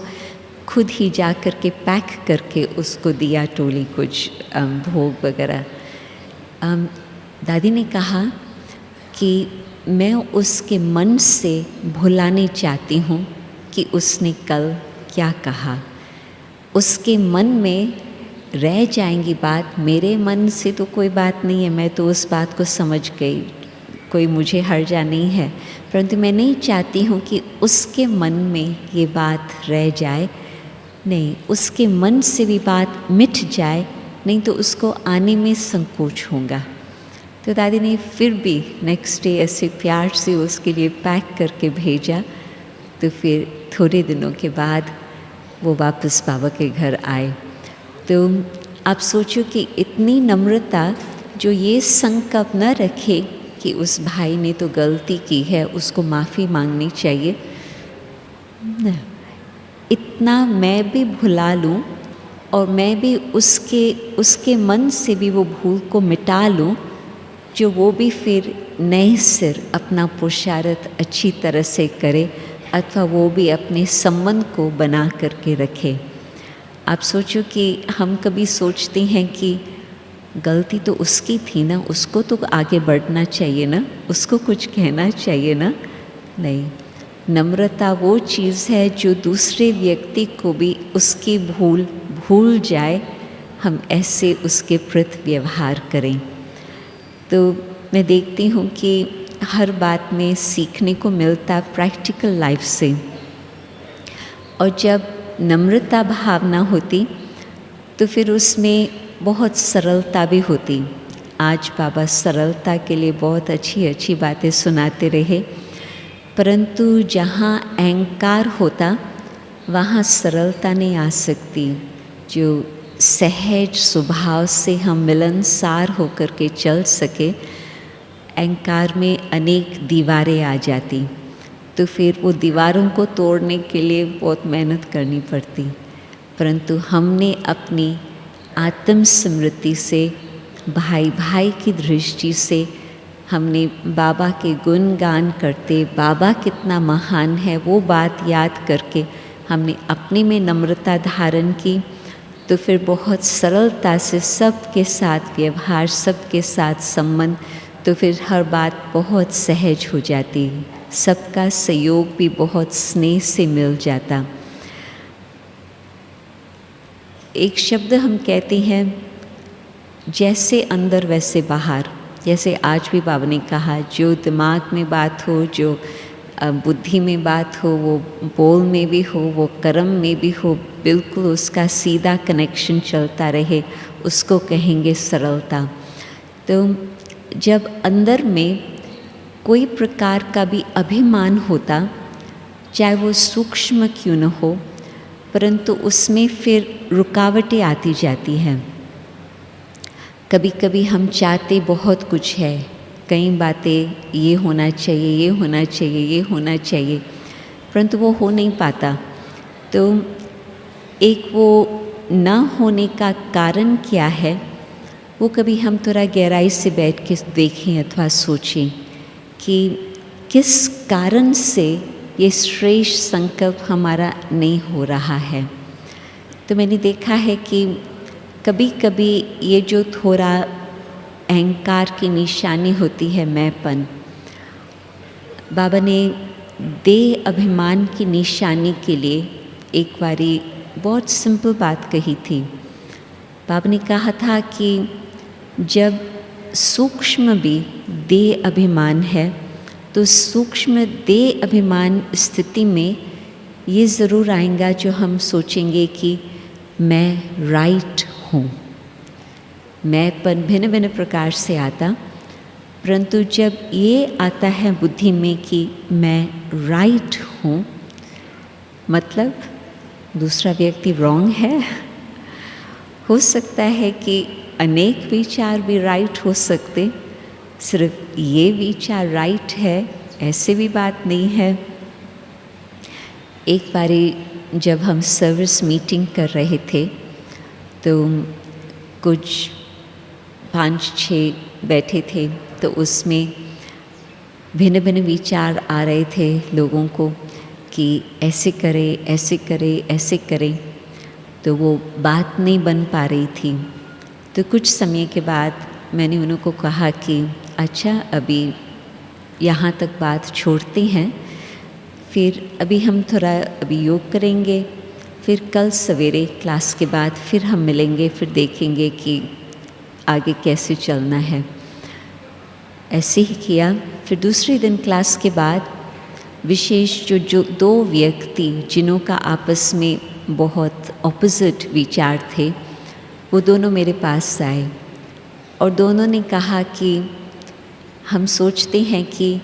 खुद ही जा कर के पैक करके उसको दिया टोली कुछ भोग वगैरह। दादी ने कहा कि मैं उसके मन से भुलानी चाहती हूँ कि उसने कल क्या कहा। उसके मन में रह जाएंगी बात, मेरे मन से तो कोई बात नहीं है, मैं तो उस बात को समझ गई, कोई मुझे हर्जा नहीं है, परंतु मैं नहीं चाहती हूँ कि उसके मन में ये बात रह जाए। नहीं, उसके मन से भी बात मिट जाए, नहीं तो उसको आने में संकोच होगा। तो दादी ने फिर भी नेक्स्ट डे ऐसे प्यार से उसके लिए पैक करके भेजा। तो फिर थोड़े दिनों के बाद वो वापस बाबा के घर आए। तो आप सोचो कि इतनी नम्रता, जो ये संकल्प न रखे कि उस भाई ने तो गलती की है, उसको माफ़ी मांगनी चाहिए, न, इतना मैं भी भुला लूँ और मैं भी उसके मन से भी वो भूल को मिटा लूँ, जो वो भी फिर नए सिर अपना पुरुषार्थ अच्छी तरह से करे, अथवा वो भी अपने संबंध को बना करके रखे। आप सोचो कि हम कभी सोचते हैं कि गलती तो उसकी थी ना, उसको तो आगे बढ़ना चाहिए ना, उसको कुछ कहना चाहिए ना। नहीं, नम्रता वो चीज़ है जो दूसरे व्यक्ति को भी उसकी भूल जाए, हम ऐसे उसके प्रति व्यवहार करें। तो मैं देखती हूँ कि हर बात में सीखने को मिलता प्रैक्टिकल लाइफ से, और जब नम्रता भावना होती तो फिर उसमें बहुत सरलता भी होती। आज बाबा सरलता के लिए बहुत अच्छी अच्छी बातें सुनाते रहे, परंतु जहाँ अहंकार होता वहाँ सरलता नहीं आ सकती। जो सहज स्वभाव से हम मिलनसार होकर के चल सके, अहंकार में अनेक दीवारें आ जाती, तो फिर वो दीवारों को तोड़ने के लिए बहुत मेहनत करनी पड़ती। परंतु हमने अपनी आत्म स्मृति से, भाई भाई की दृष्टि से, हमने बाबा के गुणगान करते, बाबा कितना महान है वो बात याद करके हमने अपने में नम्रता धारण की, तो फिर बहुत सरलता से सबके साथ व्यवहार, सबके साथ संबंध, तो फिर हर बात बहुत सहज हो जाती, सबका सहयोग भी बहुत स्नेह से मिल जाता। एक शब्द हम कहते हैं, जैसे अंदर वैसे बाहर। जैसे आज भी बाबा ने कहा, जो दिमाग में बात हो, जो बुद्धि में बात हो, वो बोल में भी हो, वो कर्म में भी हो, बिल्कुल उसका सीधा कनेक्शन चलता रहे, उसको कहेंगे सरलता। तो जब अंदर में कोई प्रकार का भी अभिमान होता, चाहे वो सूक्ष्म क्यों न हो, परंतु उसमें फिर रुकावटें आती जाती हैं। कभी कभी हम चाहते बहुत कुछ है, कई बातें ये होना चाहिए, ये होना चाहिए, ये होना चाहिए, परंतु वो हो नहीं पाता। तो एक वो न होने का कारण क्या है, वो कभी हम थोड़ा गहराई से बैठ के देखें अथवा सोचें कि किस कारण से ये श्रेष्ठ संकल्प हमारा नहीं हो रहा है। तो मैंने देखा है कि कभी कभी ये जो थोड़ा अहंकार की निशानी होती है, मैंपन, बाबा ने देह अभिमान की निशानी के लिए एक बारी बहुत सिंपल बात कही थी। बाबा ने कहा था कि जब सूक्ष्म भी देह अभिमान है तो सूक्ष्म देह अभिमान स्थिति में ये ज़रूर आएगा जो हम सोचेंगे कि मैं राइट हूँ। मैंपन भिन्न भिन्न प्रकार से आता, परंतु जब ये आता है बुद्धि में कि मैं राइट हूँ, मतलब दूसरा व्यक्ति रॉन्ग है। हो सकता है कि अनेक विचार भी राइट हो सकते, सिर्फ ये विचार राइट है ऐसे भी बात नहीं है। एक बारी जब हम सर्विस मीटिंग कर रहे थे तो कुछ 5-6 बैठे थे, तो उसमें भिन्न भिन्न विचार आ रहे थे लोगों को कि ऐसे करें, ऐसे करें, ऐसे करें, तो वो बात नहीं बन पा रही थी। तो कुछ समय के बाद मैंने उनको कहा कि अच्छा, अभी यहाँ तक बात छोड़ते हैं, फिर अभी हम थोड़ा योग करेंगे, फिर कल सवेरे क्लास के बाद फिर हम मिलेंगे, फिर देखेंगे कि आगे कैसे चलना है। ऐसे ही किया। फिर दूसरे दिन क्लास के बाद विशेष जो 2 व्यक्ति जिन्हों का आपस में बहुत ऑपोजिट विचार थे, वो दोनों मेरे पास आए और दोनों ने कहा कि हम सोचते हैं कि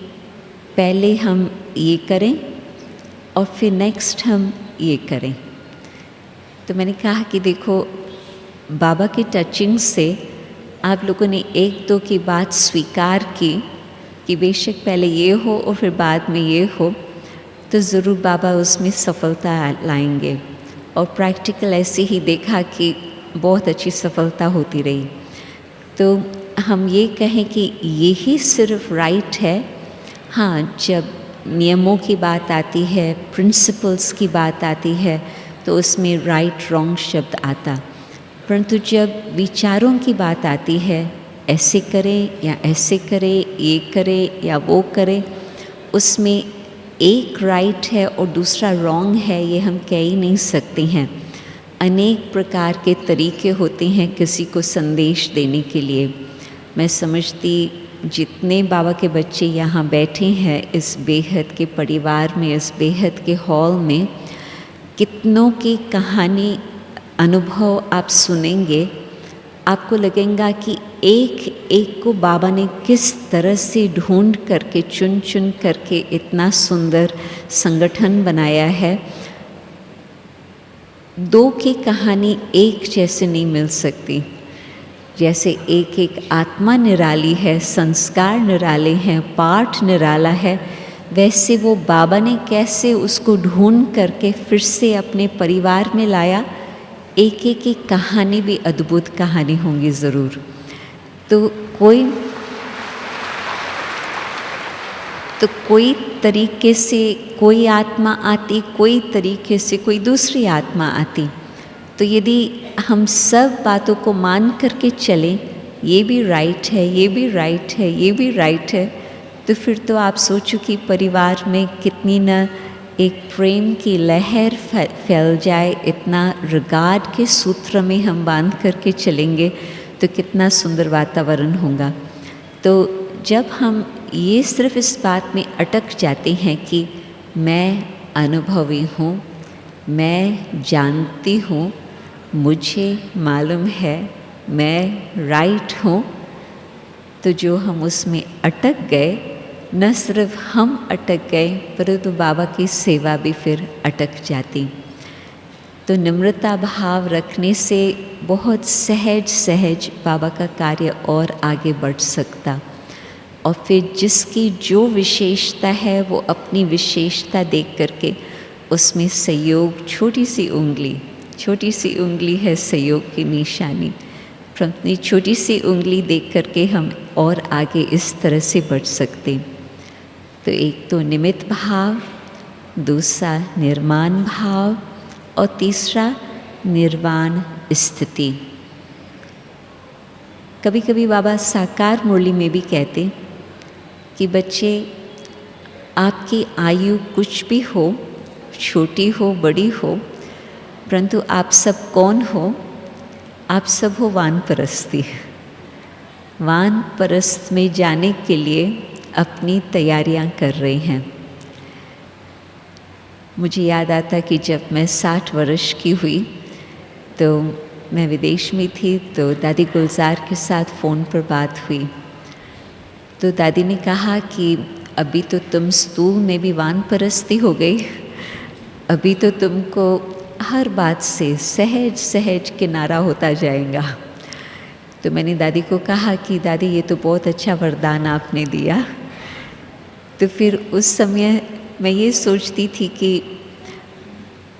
पहले हम ये करें और फिर नेक्स्ट हम ये करें। तो मैंने कहा कि देखो, बाबा की टचिंग से आप लोगों ने 1-2 की बात स्वीकार की कि बेशक पहले ये हो और फिर बाद में ये हो, तो ज़रूर बाबा उसमें सफलता लाएंगे। और प्रैक्टिकल ऐसे ही देखा कि बहुत अच्छी सफलता होती रही। तो हम ये कहें कि यही सिर्फ राइट है। हाँ, जब नियमों की बात आती है, प्रिंसिपल्स की बात आती है, तो उसमें राइट रॉन्ग शब्द आता, परंतु जब विचारों की बात आती है, ऐसे करें या ऐसे करें, ये करें या वो करें, उसमें एक राइट है और दूसरा रॉन्ग है, ये हम कह ही नहीं सकते हैं। अनेक प्रकार के तरीके होते हैं किसी को संदेश देने के लिए। मैं समझती जितने बाबा के बच्चे यहाँ बैठे हैं इस बेहद के परिवार में, इस बेहद के हॉल में, कितनों की कहानी, अनुभव आप सुनेंगे, आपको लगेगा कि एक एक को बाबा ने किस तरह से ढूंढ करके, चुन चुन करके इतना सुंदर संगठन बनाया है। 2 की कहानी एक जैसे नहीं मिल सकती। जैसे एक एक आत्मा निराली है, संस्कार निराले हैं, पाठ निराला है, वैसे वो बाबा ने कैसे उसको ढूंढ करके फिर से अपने परिवार में लाया। एक एक की कहानी भी अद्भुत कहानी होंगी ज़रूर। तो कोई तरीके से कोई आत्मा आती, कोई तरीके से कोई दूसरी आत्मा आती। तो यदि हम सब बातों को मान करके चलें, ये भी राइट है, ये भी राइट है, ये भी राइट है, तो फिर तो आप सोचो कि परिवार में कितनी न एक प्रेम की लहर फैल जाए। इतना रिगार्ड के सूत्र में हम बांध करके चलेंगे तो कितना सुंदर वातावरण होगा। तो जब हम ये सिर्फ इस बात में अटक जाते हैं कि मैं अनुभवी हूँ, मैं जानती हूँ, मुझे मालूम है, मैं राइट हूँ, तो जो हम उसमें अटक गए, न सिर्फ हम अटक गए परंतु बाबा की सेवा भी फिर अटक जाती। तो निम्रता भाव रखने से बहुत सहज सहज बाबा का कार्य और आगे बढ़ सकता। और फिर जिसकी जो विशेषता है वो अपनी विशेषता देख करके उसमें सहयोग, छोटी सी उंगली है सहयोग की निशानी। पर अपनी छोटी सी उंगली देख करके हम और आगे इस तरह से बढ़ सकते। तो एक तो निमित्त भाव, दूसरा निर्माण भाव और तीसरा निर्वाण स्थिति। कभी कभी बाबा साकार मुरली में भी कहते कि बच्चे, आपकी आयु कुछ भी हो, छोटी हो बड़ी हो, परंतु आप सब कौन हो? आप सब हो वानप्रस्थी। वानप्रस्थ में जाने के लिए अपनी तैयारियां कर रहे हैं। मुझे याद आता कि जब मैं 60 वर्ष की हुई तो मैं विदेश में थी, तो दादी गुलजार के साथ फ़ोन पर बात हुई। तो दादी ने कहा कि अभी तो तुम स्थूल में भी वानप्रस्थी हो गई, अभी तो तुमको हर बात से सहज सहज किनारा होता जाएगा। तो मैंने दादी को कहा कि दादी ये तो बहुत अच्छा वरदान आपने दिया। तो फिर उस समय मैं ये सोचती थी कि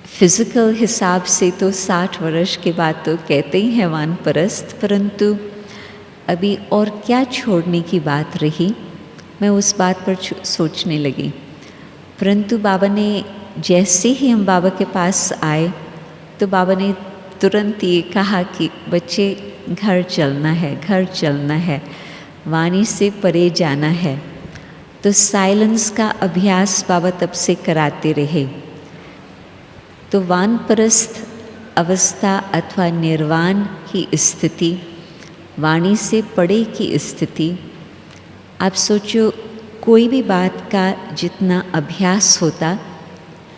फिज़िकल हिसाब से तो 60 वर्ष के बाद तो कहते ही हैं वानप्रस्थ, परंतु अभी और क्या छोड़ने की बात रही, मैं उस बात पर सोचने लगी। परंतु बाबा ने, जैसे ही हम बाबा के पास आए तो बाबा ने तुरंत ये कहा कि बच्चे घर चलना है, वाणी से परे जाना है। तो साइलेंस का अभ्यास बाबा तब से कराते रहे। तो वानप्रस्थ अवस्था अथवा निर्वाण की स्थिति, वाणी से परे की स्थिति, आप सोचो कोई भी बात का जितना अभ्यास होता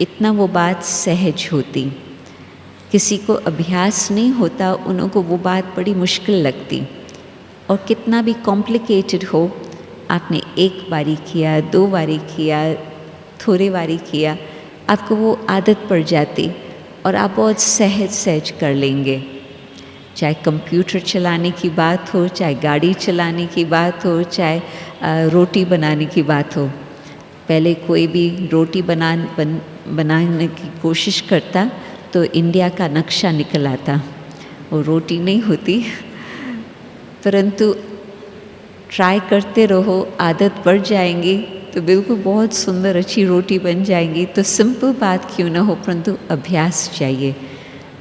इतना वो बात सहज होती। किसी को अभ्यास नहीं होता, उन को वो बात बड़ी मुश्किल लगती। और कितना भी कॉम्प्लिकेटेड हो, आपने एक बारी किया, 2 बारी किया, थोड़े बारी किया, आपको वो आदत पड़ जाती और आप बहुत सहज सहज कर लेंगे। चाहे कंप्यूटर चलाने की बात हो, चाहे गाड़ी चलाने की बात हो, चाहे रोटी बनाने की बात हो। पहले कोई भी रोटी बनाने की कोशिश करता तो इंडिया का नक्शा निकल आता, वो रोटी नहीं होती। परंतु ट्राई करते रहो, आदत बढ़ जाएंगी तो बिल्कुल बहुत सुंदर अच्छी रोटी बन जाएंगी। तो सिंपल बात क्यों ना हो, परंतु अभ्यास चाहिए।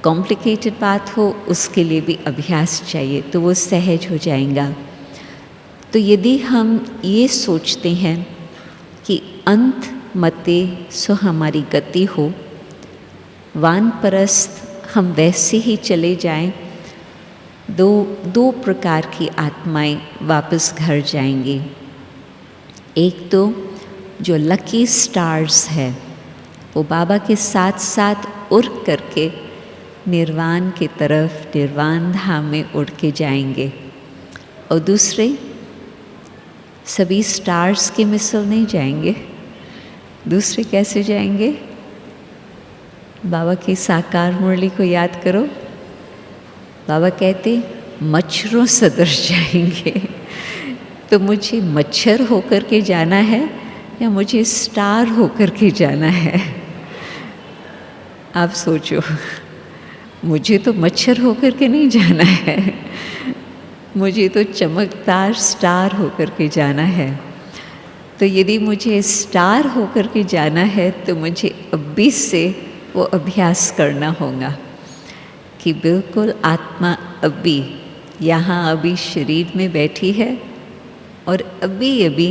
कॉम्प्लिकेटेड बात हो उसके लिए भी अभ्यास चाहिए, तो वो सहज हो जाएगा। तो यदि हम ये सोचते हैं कि अंत मते सो हमारी गति हो, वानप्रस्थ हम वैसे ही चले जाएं, दो प्रकार की आत्माएं वापस घर जाएंगी। एक तो जो लकी स्टार्स है वो बाबा के साथ साथ उड़ करके निर्वाण की तरफ, निर्वाण धाम में उड़ के जाएंगे। और दूसरे सभी स्टार्स के मिसल नहीं जाएंगे। दूसरे कैसे जाएंगे? बाबा की साकार मुरली को याद करो। बाबा कहते मच्छरों सदृश जाएंगे। तो मुझे मच्छर होकर के जाना है या मुझे स्टार होकर के जाना है? आप सोचो। मुझे तो मच्छर होकर के नहीं जाना है, मुझे तो चमकदार स्टार होकर के जाना है। तो यदि मुझे स्टार होकर के जाना है तो मुझे अभी से वो अभ्यास करना होगा कि बिल्कुल आत्मा अभी यहाँ अभी शरीर में बैठी है और अभी अभी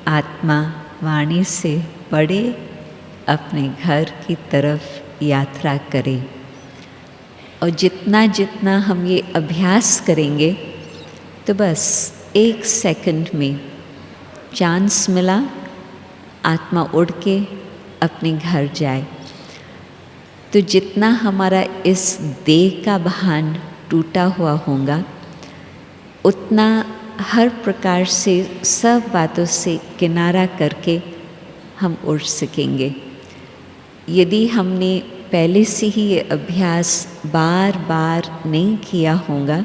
आत्मा वाणी से परे अपने घर की तरफ यात्रा करे। और जितना जितना हम ये अभ्यास करेंगे तो बस 1 सेकंड में चांस मिला, आत्मा उड़ के अपने घर जाए। तो जितना हमारा इस देह का भान टूटा हुआ होगा, उतना हर प्रकार से सब बातों से किनारा करके हम उड़ सकेंगे। यदि हमने पहले से ही ये अभ्यास बार बार नहीं किया होगा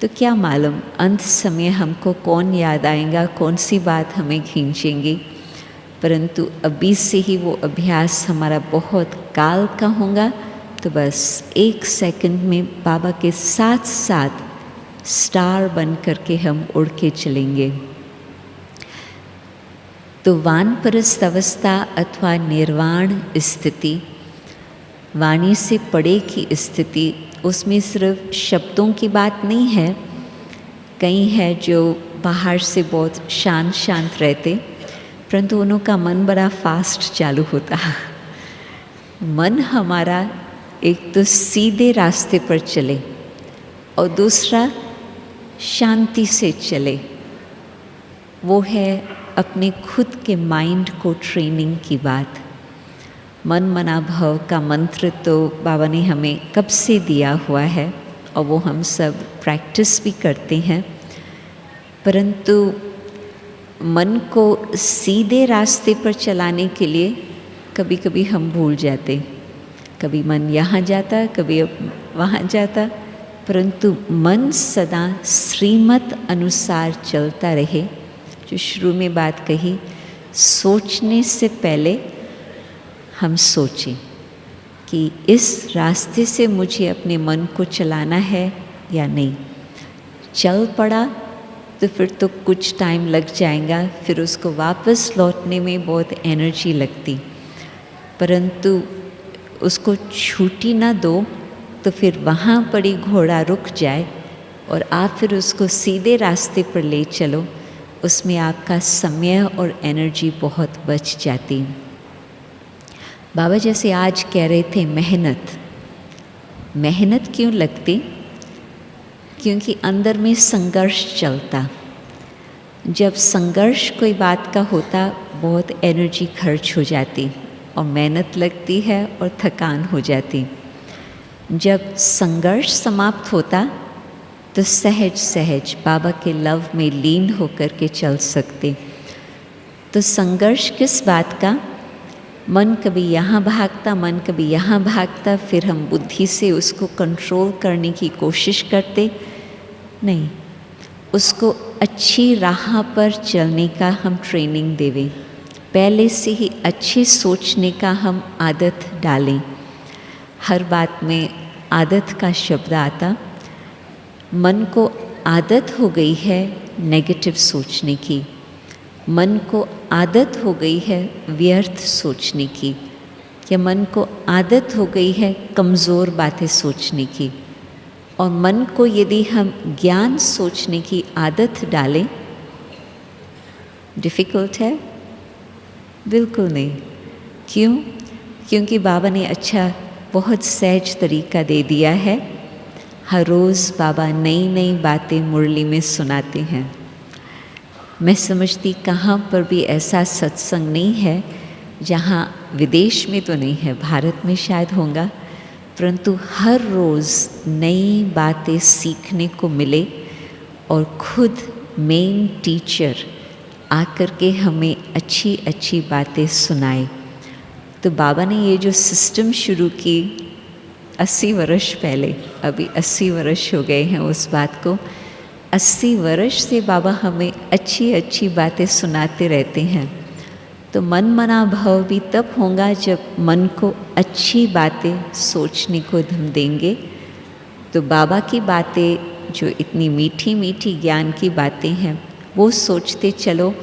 तो क्या मालूम अंत समय हमको कौन याद आएगा, कौन सी बात हमें खींचेंगी। परंतु अभी से ही वो अभ्यास हमारा बहुत काल का होगा, तो बस 1 सेकंड में बाबा के साथ साथ स्टार बन करके हम उड़ के चलेंगे। तो वानप्रस्थ अवस्था अथवा निर्वाण स्थिति, वाणी से परे की स्थिति, उसमें सिर्फ शब्दों की बात नहीं है। कई है जो बाहर से बहुत शांत शांत रहते, परंतु उनका मन बड़ा फास्ट चालू होता। मन हमारा एक तो सीधे रास्ते पर चले और दूसरा शांति से चले, वो है अपने खुद के माइंड को ट्रेनिंग की बात। मन मना भव का मंत्र तो बाबा ने हमें कब से दिया हुआ है और वो हम सब प्रैक्टिस भी करते हैं, परंतु मन को सीधे रास्ते पर चलाने के लिए कभी कभी हम भूल जाते। कभी मन यहाँ जाता, कभी वहाँ जाता, परंतु मन सदा श्रीमत अनुसार चलता रहे। जो शुरू में बात कही, सोचने से पहले हम सोचें कि इस रास्ते से मुझे अपने मन को चलाना है या नहीं। चल पड़ा तो फिर तो कुछ टाइम लग जाएगा, फिर उसको वापस लौटने में बहुत एनर्जी लगती, परंतु उसको छूटी ना दो तो फिर वहाँ पर ही घोड़ा रुक जाए और आप फिर उसको सीधे रास्ते पर ले चलो, उसमें आपका समय और एनर्जी बहुत बच जाती। बाबा जैसे आज कह रहे थे मेहनत क्यों लगती? क्योंकि अंदर में संघर्ष चलता। जब संघर्ष कोई बात का होता, बहुत एनर्जी खर्च हो जाती और मेहनत लगती है और थकान हो जाती। जब संघर्ष समाप्त होता तो सहज सहज बाबा के लव में लीन होकर के चल सकते। तो संघर्ष किस बात का? मन कभी यहाँ भागता, मन कभी यहाँ भागता, फिर हम बुद्धि से उसको कंट्रोल करने की कोशिश करते। नहीं, उसको अच्छी राह पर चलने का हम ट्रेनिंग देवें, पहले से ही अच्छे सोचने का हम आदत डालें। हर बात में आदत का शब्द आता। मन को आदत हो गई है नेगेटिव सोचने की, मन को आदत हो गई है व्यर्थ सोचने की, या मन को आदत हो गई है कमज़ोर बातें सोचने की। और मन को यदि हम ज्ञान सोचने की आदत डालें, डिफ़िकल्ट है? बिल्कुल नहीं। क्यों? क्योंकि बाबा ने अच्छा बहुत सहज तरीका दे दिया है। हर रोज़ बाबा नई नई बातें मुरली में सुनाते हैं। मैं समझती कहाँ पर भी ऐसा सत्संग नहीं है, जहाँ विदेश में तो नहीं है, भारत में शायद होगा, परंतु हर रोज़ नई बातें सीखने को मिले और खुद मेन टीचर आकर के हमें अच्छी अच्छी बातें सुनाए। तो बाबा ने ये जो सिस्टम शुरू की 80 वर्ष पहले, अभी 80 वर्ष हो गए हैं उस बात को, 80 वर्ष से बाबा हमें अच्छी अच्छी बातें सुनाते रहते हैं। तो मन मना भाव भी तब होगा जब मन को अच्छी बातें सोचने को हम देंगे। तो बाबा की बातें जो इतनी मीठी मीठी ज्ञान की बातें हैं, वो सोचते चलो,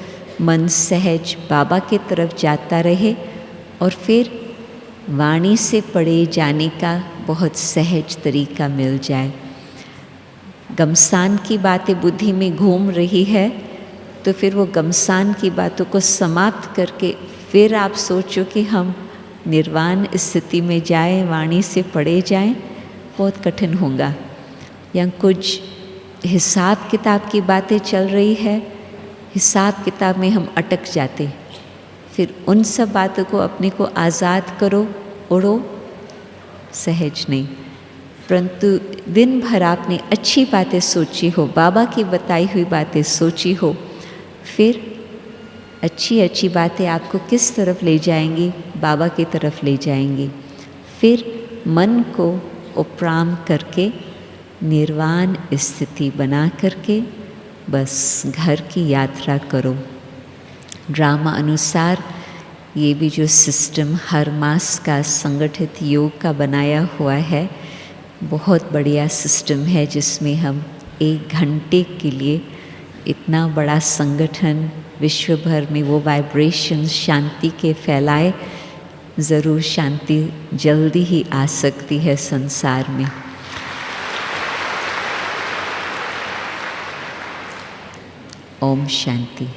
मन सहज बाबा की तरफ जाता रहे और फिर वाणी से पढ़े जाने का बहुत सहज तरीका मिल जाए। गमसान की बातें बुद्धि में घूम रही है, तो फिर वो गमसान की बातों को समाप्त करके फिर आप सोचो कि हम निर्वाण स्थिति में जाएं, वाणी से पढ़े जाएं, बहुत कठिन होगा। या कुछ हिसाब किताब की बातें चल रही है, हिसाब किताब में हम अटक जाते, फिर उन सब बातों को अपने को आज़ाद करो, उड़ो, सहज नहीं। परंतु दिन भर आपने अच्छी बातें सोची हो, बाबा की बताई हुई बातें सोची हो, फिर अच्छी अच्छी बातें आपको किस तरफ ले जाएंगी? बाबा की तरफ ले जाएंगी। फिर मन को उपराम करके निर्वाण स्थिति बना करके बस घर की यात्रा करो। ड्रामा अनुसार ये भी जो सिस्टम हर मास का संगठित योग का बनाया हुआ है, बहुत बढ़िया सिस्टम है, जिसमें हम 1 घंटे के लिए इतना बड़ा संगठन विश्व भर में वो वाइब्रेशन शांति के फैलाए। ज़रूर शांति जल्दी ही आ सकती है संसार में। ओम शांति।